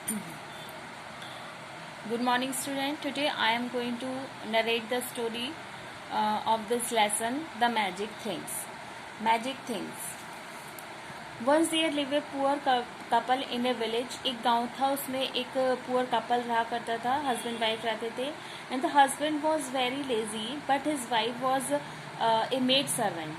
Good morning, student. Today I am going to narrate the story of this lesson, The Magic Things. Magic Things. Once there lived a poor couple in a village. एक गांव था, उसमें एक poor couple रहा करता था. Husband wife रहते थे. And the husband was very lazy, but his wife was a maid servant.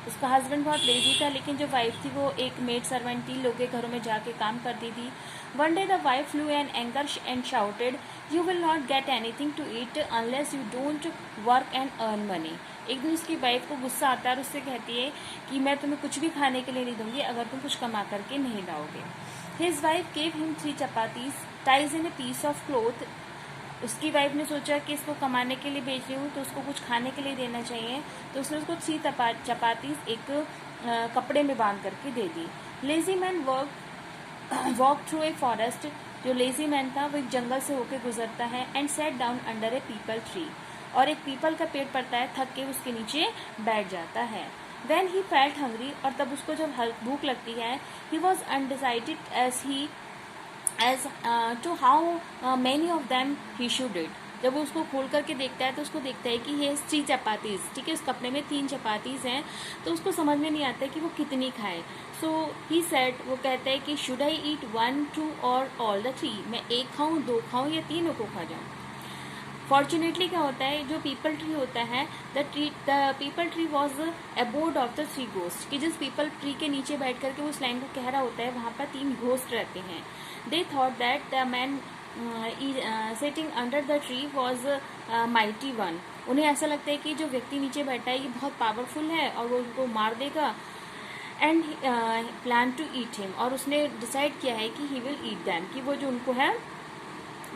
उसका हस्बैंड बहुत लेजी था, लेकिन जो वाइफ थी वो एक मेड सर्वेंट थी, लोगों के घरों में जाके काम करती थी. One day the wife flew in anger and shouted, you will not get anything to eat unless you don't work and earn money. एक दिन उसकी वाइफ को गुस्सा आता है और उससे कहती है कि मैं तुम्हें कुछ भी खाने के लिए नहीं दूंगी अगर तुम कुछ कमा करके नहीं लाओगे. His wife gave him 3 chapatis ties in a piece of cloth. उसकी वाइफ ने सोचा कि इसको कमाने के लिए भेज रही हूँ तो उसको कुछ खाने के लिए देना चाहिए, तो उसने उसको 3 चपातीज एक कपड़े में बांध करके दे दी. Lazy man walk through a forest. जो लेजी मैन था वो एक जंगल से होकर गुजरता है. And sat down under a peepal tree. और एक पीपल का पेड़ पड़ता है, थक के उसके नीचे बैठ जाता है. Then he felt hungry. और तब उसको जब भूख लगती है, he was undecided as to how many of them he should eat. जब वो उसको खोल करके देखता है तो उसको देखता है कि ये 3 चपातीज, ठीक है, उस कपड़े में 3 चपातीज हैं, तो उसको समझ में नहीं आता है कि वो कितनी खाए. सो ही सेड, वो कहता है कि शुड आई ईट 1, 2 और ऑल द 3. मैं 1 खाऊं, 2 खाऊं या तीनों को खा जाऊं. फॉर्चुनेटली क्या होता है, जो पीपल ट्री होता है, the peepal tree was abode of the 3 ghost. कि जिस पीपल ट्री के नीचे बैठ करके वो उस लाइन को कह रहा होता है, वहां पर 3 घोस्ट रहते हैं. They thought that the man sitting under the tree was mighty one. उन्हें ऐसा लगता है कि जो व्यक्ति नीचे बैठा है ये बहुत पावरफुल है और वो उनको मार देगा. And plan to eat him. और उसने डिसाइड किया है कि ही विल ईट दैम, कि वो जो उनको है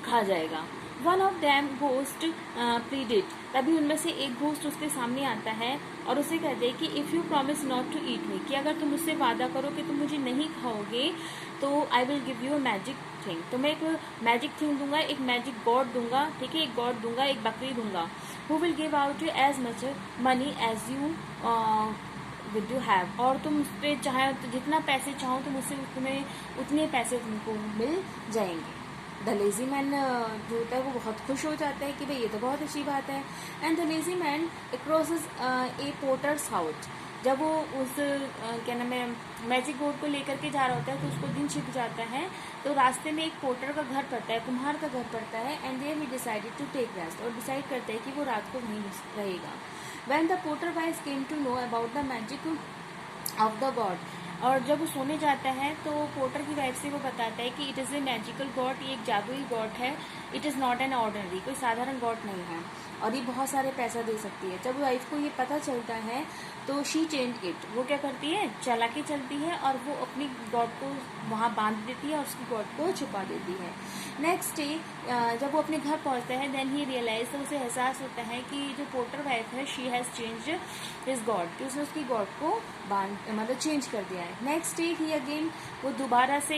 खा जाएगा. One of them ghost pleaded. तभी उनमें से एक घोस्ट उसके सामने आता है और उसे कहते हैं कि if you promise not to eat me, कि अगर तुम मुझसे वादा करो कि तुम मुझे नहीं खाओगे तो I will give you a magic thing. तो मैं एक मैजिक थिंग दूंगा, एक मैजिक गॉड दूंगा, ठीक है, एक गॉड दूंगा, एक बकरी दूंगा. Who will give out you as much money as you with you have. और तुम उस पर चाहे तो जितना पैसे चाहो तुम उससे तुम्हें उतने पैसे तुमको मिल जाएंगे. द लेजी मैन जो होता है वो बहुत खुश हो जाता है कि भाई ये तो बहुत अच्छी बात है. And the lazy man crosses A porters house. जब वो उस क्या नाम है मैजिक बोर्ड को लेकर के जा रहा होता है तो उसको दिन छिप जाता है, तो रास्ते में एक पोर्टर का घर पड़ता है, कुम्हार का घर पड़ता है. And there he decided to take rest. और डिसाइड करता है कि वो रात को वहीं रहेगा. When the porter wise came to know about the magic of the god. और जब वो सोने जाता है तो पोर्टर की वाइफ से वो बताता है कि it is a magical God, ये एक जादुई गॉड है. It is not an ordinary, कोई साधारण गॉड नहीं है और ये बहुत सारे पैसा दे सकती है. जब वाइफ को ये पता चलता है तो शी चेंज इट. वो क्या करती है, चालाकी चलती है और वो अपनी गॉड को वहाँ बांध देती है और उसकी गॉड को छुपा देती है. नेक्स्ट डे जब वो अपने घर पहुँचता है, देन ही रियलाइज, तो उसे एहसास होता है कि जो पोर्टर वाइफ है she has change his God, कि उसने उसकी गॉड को मतलब चेंज कर दिया है. नेक्स्ट डे ही अगेन, वो दोबारा से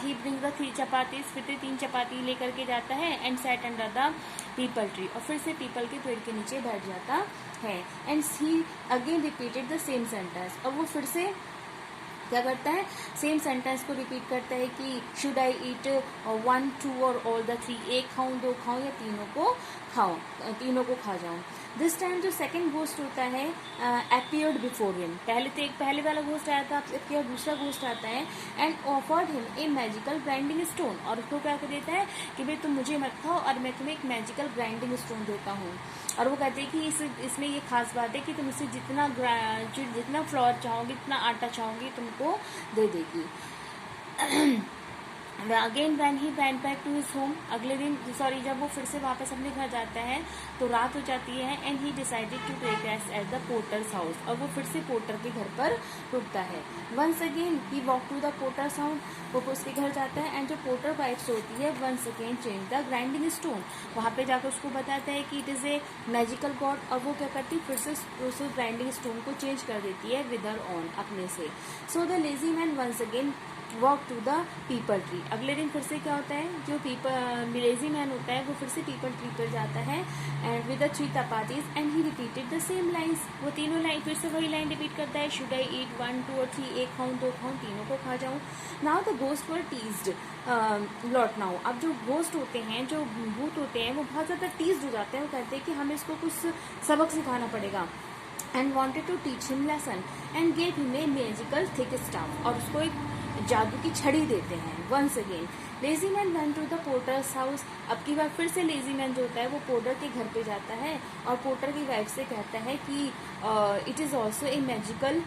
ही ब्रिंग द 3 चपातीज, फिर 3 चपाती लेकर के जाता है. And set under the peepal tree. और फिर से पीपल के पेड़ के नीचे बैठ जाता है. And he again repeated the same sentence. और वो फिर से क्या करता है, सेम सेंटेंस को रिपीट करता है कि शुड आई ईट 1, 2 और ऑल द 3. 1 खाऊं, 2 खाऊं या तीनों को खाऊं, तीनों को खा जाऊं. दिस टाइम जो सेकंड घोस्ट होता है अपीयर्ड बिफोर हिम. पहले वाला घोस्ट आया था, अब दूसरा घोस्ट आता है. And offered him a magical grinding stone. और उसको क्या कर देता है कि भाई तुम मुझे मत खाओ और मैं तुम्हें एक मैजिकल ग्राइंडिंग स्टोन देता हूँ. और वो कहते हैं कि इसमें ये खास बात है कि तुम इससे जितना फ्लोर चाहोगी, जितना आटा चाहोगी तुमको दे देगी. Again when he went back to his home. अगले दिन जब वो फिर से वापस अपने घर जाता है तो रात हो जाती है. And he decided to take rest at the porter's house. और वो फिर से पोर्टर के घर पर रुकता है. Once again he walk to the porter's house. वो उसके घर जाता है. एंड जो पोर्टर वाइफ होती है once again change the grinding stone. वहाँ पे जाकर उसको बताता है कि it is a magical god. और वो क्या करती है, फिर से उस ग्राइंडिंग स्टोन को चेंज कर देती है विद हर ओन, अपने से. So the lazy man once again walk to the peepal tree. अगले दिन फिर से क्या होता है, जो लेजी मैन होता है वो फिर से पीपल ट्री पर जाता है and with the 3 chapatis and he repeated the same lines. वो तीनों लाइन फिर से वही लाइन रिपीट करता है, शुड आई ईट 1 2 और 3, 1 खाऊं 2 खाऊं, तीनों को खा जाऊं। Now the ghost were teased lot now. अब जो घोस्ट होते हैं, जो भूत होते हैं, वो बहुत ज़्यादा टीज्ड हो जाते हैं। वो कहते हैं कि हमें इसको कुछ सबक सिखाना पड़ेगा and wanted to teach him lesson and gave him a magical thick staff. और उसको एक जादू की छड़ी देते हैं। Once again lazy man went to the porter's house. अब की बार फिर से लेजी मैन जो होता है वो पोर्टर के घर पे जाता है और पोर्टर की वाइफ से कहता है कि it is also a magical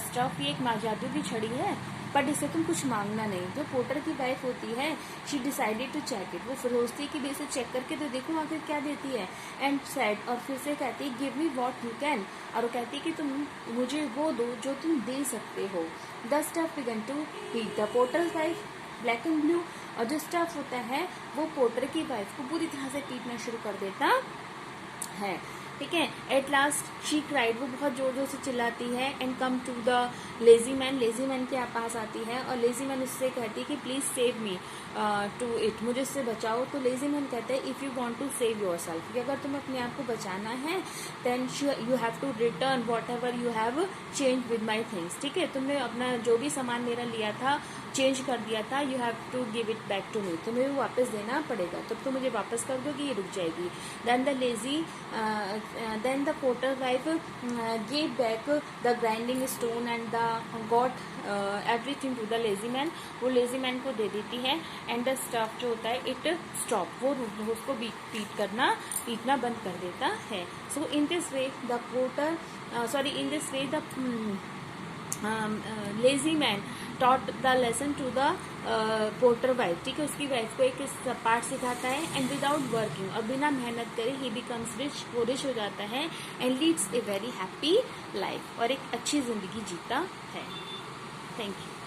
stuff, ये एक जादू की छड़ी है, बट इसे तुम कुछ मांगना नहीं। जो पोर्टर की वाइफ होती है, she decided to check it. वो फिर सोचती है कि इसे चेक करके तो देखो आखिर क्या देती है। एंड सेड, और फिर से कहती है give me what you can. और वो कहती है कि तुम मुझे वो दो जो तुम दे सकते हो। The stuff began to heat the porter's wife black and blue. और जो स्टफ होता है वो पोर्टर की वाइफ को पूरी तरह से पीटना शुरू कर देता है। ठीक है। एट लास्ट शी क्राइड, वो बहुत जोर जोर से चिल्लाती है and come to the lazy man. Lazy man के पास आती है और लेजी मैन उससे कहती है कि please save me to it, मुझे इससे बचाओ। तो लेजी मैन कहते हैं if you want to save yourself, कि अगर तुम्हें अपने आप को बचाना है then you have to return whatever you have change with my things. ठीक है, तुमने अपना जो भी सामान मेरा लिया था, चेंज कर दिया था, you have to give it back to me, तुम्हें वो वापस देना पड़ेगा। तब तो मुझे वापस कर दोगी, ये रुक जाएगी। Then the porter wife gave back the grinding stone and the got everything to the lazy man. वो लेजी मैन को दे देती है एंड द स्टफ जो होता है इट स्टॉप, वो उसको पीटना बंद कर देता है। So in this way the porter in this way the lazy man taught the lesson to the porter wife. ठीक है, उसकी वाइफ को एक पार्ट सिखाता है एंड विदाउट वर्किंग, और बिना मेहनत करे ही बिकम्स रिच, वो रिच हो जाता है and leads a very happy life, और एक अच्छी जिंदगी जीता है। Thank you.